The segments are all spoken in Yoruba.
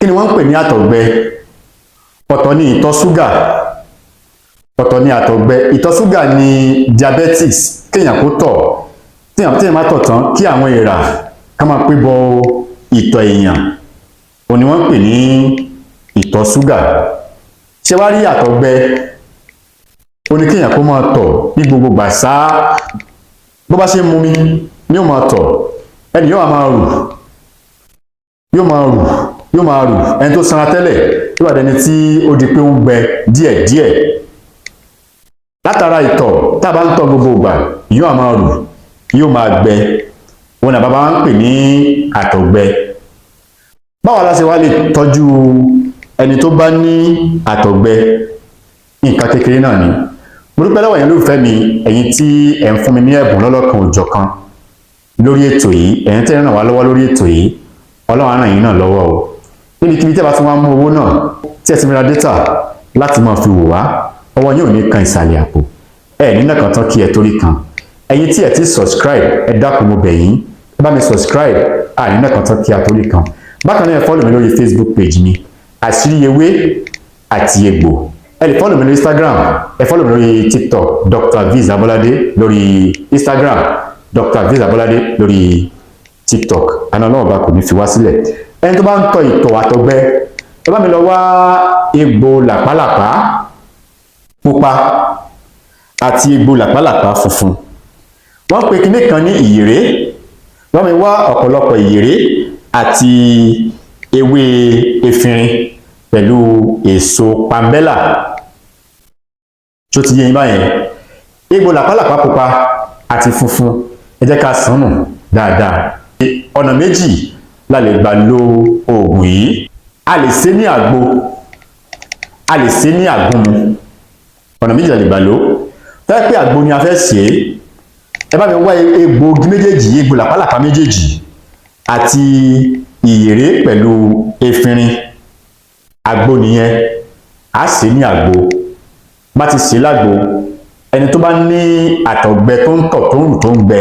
kí ni wọ́n ń pè ní àtọ̀gbẹ? Ọ̀tọ̀ ni ìtọ̀ ṣúgà, ọ̀tọ̀ ni àtọ̀gbẹ. Ìtọ̀ ṣúgà ni diabetics, kéèyàn kó tọ̀, téèyàn má tọ̀ tán kí àwọn èèrà ká máa pé bọ ìtọ̀ èèyàn, òun ni wọ́n ń pè ní ìtọ̀ ṣúgà. Ṣé wá rí àtọ̀gbẹ? Ó ní kéèyàn kó máa tọ̀ ní gbogbo ìgbà sáá, bó bá ṣe ń mumi ni yóò máa tọ̀, ẹni yóò máa rù, yóò máa rù, ẹni tó sanra tẹ́lẹ̀ yóò wá dẹni tí ó di pé ó ń gbẹ díẹ̀díẹ̀ látara ìtọ̀. Tá a bá ń tọ̀ gbogbo ìgbà yóò máa rù, yóò máa gbẹ, òun náà bàbá wa ń pè ní àtọ̀gbẹ. Báwo la ṣe wá lè tọ́jú ẹni tó bá ní àtọ̀gbẹ? Nǹkan kékeré náà ni. Mo dúpẹ́ lọ́wọ́ yín olólùfẹ́ mi, ẹ̀yin tí ẹ̀ ń fún mi ní ẹ̀bùn lọ́lọ́kan òjọ̀kan lórí ètò yìí, ẹ̀yin tẹ́ ń ràn wá lọ́wọ́ lórí ètò yìí, Ọlọ́run á ràn yín náà lọ́wọ́ o. Níbikíbi tẹ́ bá ti wá mú owó náà tí ẹ ti ra dátà láti máa fi wò wá, ọwọ́ yín ò ní kan ìsàlẹ̀ àpò, ẹ ní náà kan tán kí ẹ torí kan. Ẹ̀yin tí ẹ ti subscribe, ẹ dákun mo bẹ̀ yín, ẹ bá mi subscribe, ní náà kan tán kí a torí kan. Bákan náà ẹ follow mi lórí Facebook page mi, Àṣírí Ewé àti Egbò. Ẹ lè follow mi lórí Instagram, ẹ follow mi lórí TikTok, Dr. Aviz Abolade lórí Instagram, Dr. Aviz Abolade lórí TikTok. Àná Ọlọ́run bá kò ní fi wá sílẹ̀. Ẹni tó bá ń tọ̀ ìtọ̀ àtọ̀gbẹ, ẹ bá mi lọ wá egbò làpálàpá pupa àti egbò làpálàpá funfun. Wọ́n pe kinní kan ní ìyèré. Wọ́n mi wá ọ̀pọ̀lọpọ̀ ìyèré àti ewé efinrin pẹ̀lú èso pambẹ́là. Tó ti yé yín báyẹn. Egbò làpálàpá pupa àti funfun, ẹ jẹ́ ká sàn nù dáadáa. Ọ̀nà méjì la lè gbà lo oògùn yìí. A lè ṣe ní àgbo, a lè ṣe ní àgúnmu. Ọ̀nà méjì la lè gbà lò. Tẹ́ pé àgbo ni a fẹ́ ṣe, ẹ bá mi wá egbòogi méjèèjì, egbò làpálàpá méjèèjì àti ìyèré pẹ̀lú efinrin. Àgbo nìyẹn, a ṣe ní àgbo. Bá ti ṣe lágbo, ẹni tó bá ní àtọ̀gbẹ tó ń tọ̀ tó ń rù tó ń gbẹ,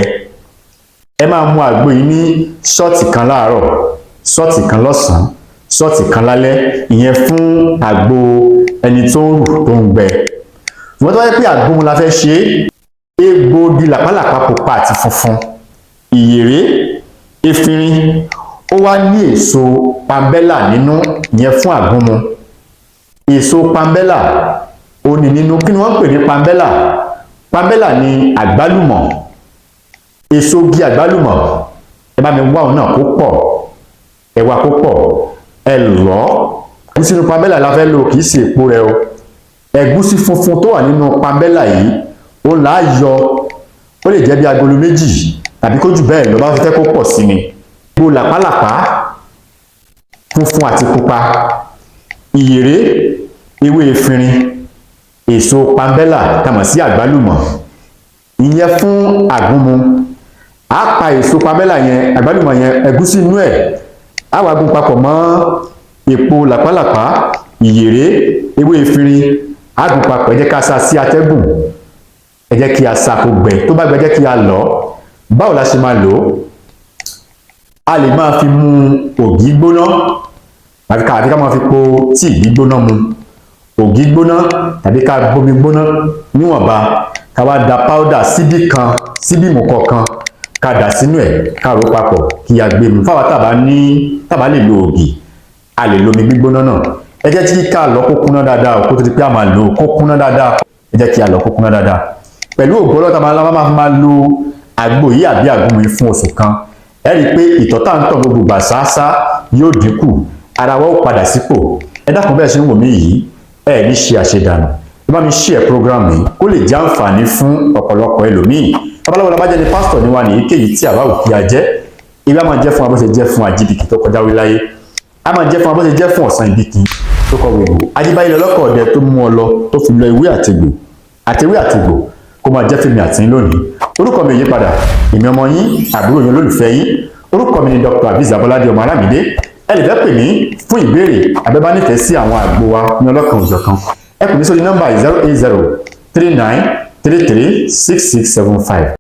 ẹ máa mu àgbo yìí ní ṣọ́ọ̀tì kan láàárọ̀, ṣọ́ọ̀tì kan lọ́sàn-án, ṣọ́ọ̀tì kan lálẹ́, ìyẹn fún àgbo ẹni tó ń rù tó ń gbẹ. Ṣùgbọ́n tó wáyé pé àgbo la fẹ́ ṣe, egbòogi làpálàpá pupa àti funfun, ìyèré, efinrin, ó wá ní èso pambẹ́là nínú, ìyẹn fún àgúnmu. Èso pambẹ́là ó ní nínú. Kí ni wọ́n ń pè ní pambẹ́là? Pambẹ́là ni àgbálùmọ̀, èso igi àgbálùmọ̀. Ẹ bá mi wá òun náà kó pọ̀, ẹ wá kó pọ̀, ẹ lọ̀ ọ́ sínú pambẹ́là la fẹ́ lò, kì í ṣe èpo rẹ̀ o. Ẹ̀gúsí funfun tó wà nínú pambẹ́là yìí, ó là á yọ, ó lè jẹ́ bí agolo méjì tàbí kó jù bẹ́ẹ̀ lọ bá fẹ́ kó pọ̀ sí ni. Egbò làpálàpá funfun àti pupa, ìyèré, ewé efinrin, èso pambẹ́là tàmọ̀ sí àgbálùmọ̀, ìyẹn fún àgúnmu. A pa èso pambẹ́là yẹn, àgbálùmọ̀ yẹn, ẹ̀gúsí inú ẹ̀, a wá gún papọ̀ mọ́ epo làpálàpá, ìyèré, ewé efinrin, a gún papọ̀. Ẹ jẹ́ ká sa sí atẹ́gùn, ẹ jẹ́ kí a sa kó gbẹ. Tó bá gbẹ, jẹ́ kí a lọ̀. Báwo la ṣe máa lò ó? A lè máa fi mu ògì gbóná, tàbí ká máa fi po tíì gbígbóná mu. Ògì gbóná tàbí ká bomi gbóná níwọ̀nba, ká wá da powder síbí kan, síbí ìmùkọ kan, ká dà sínú ẹ̀, ká rò papọ̀, kí a gbé mu. Fáwa tàbá lè lo ògì, a lè lo omi gbígbóná náà. Ẹ jẹ́ kí ká lọ̀ kó kúnná dáadáa, kó tó di pé a máa lò ó kó kúnná dáadáa. Ẹ jẹ́ kí a lọ̀ kó kúnná dáadáa. Pẹ̀lú ògo Ọlọ́run, máa lo àgbo yìí àbí àgúnmu yìí fún oṣù kan. Ẹ rí i pé ìtọ̀ tá ń tọ̀ gbogbo ìgbà ṣáṣá yóò dínkù, ara wa ó padà sípò. Ẹ dákun bẹ́ẹ̀ ṣe ń wò mí yìí, ẹ ní ṣe àṣedànù. Ẹ bá mi share program yìí kó lè jẹ́ àǹfààní fún ọ̀pọ̀lọpọ̀ ẹlòmíì. Babaláwo la bá jẹ́ ni pásítọ̀ ni wa ní èyíkéyìí tí àbá òkè ajẹ́. Ibi a máa jẹ́ fún wa bó ṣe jẹ́ fún Ajíbíkì tó kọjá wí láyé. A máa jẹ́ fún wa bó ṣe jẹ́ fún Ọ̀sán Ìbíkì tó kọ gbogbo. Ajíbáyé lọ́lọ́kọ̀ ọdẹ tó mú ọ lọ tó fi lọ ewé àtegbò, àtewé àtegbò, kó máa jẹ́ fèmí àti lónìí. Orúkọ mi ò yí padà, èmi ọmọ yín, àbúrò yín, olólùfẹ́ yín. Orúkọ mi ni Dr. Aviz Abolade ọmọ Alámídé. Ẹ lè fẹ́ pè mí fún ìbéèrè abẹ́bá nífẹ̀ẹ́ sí àwọn àgbo wa ní ọlọ́kan òjọ̀kan. Ẹ pè mí sórí nọ́mbà 08039336675.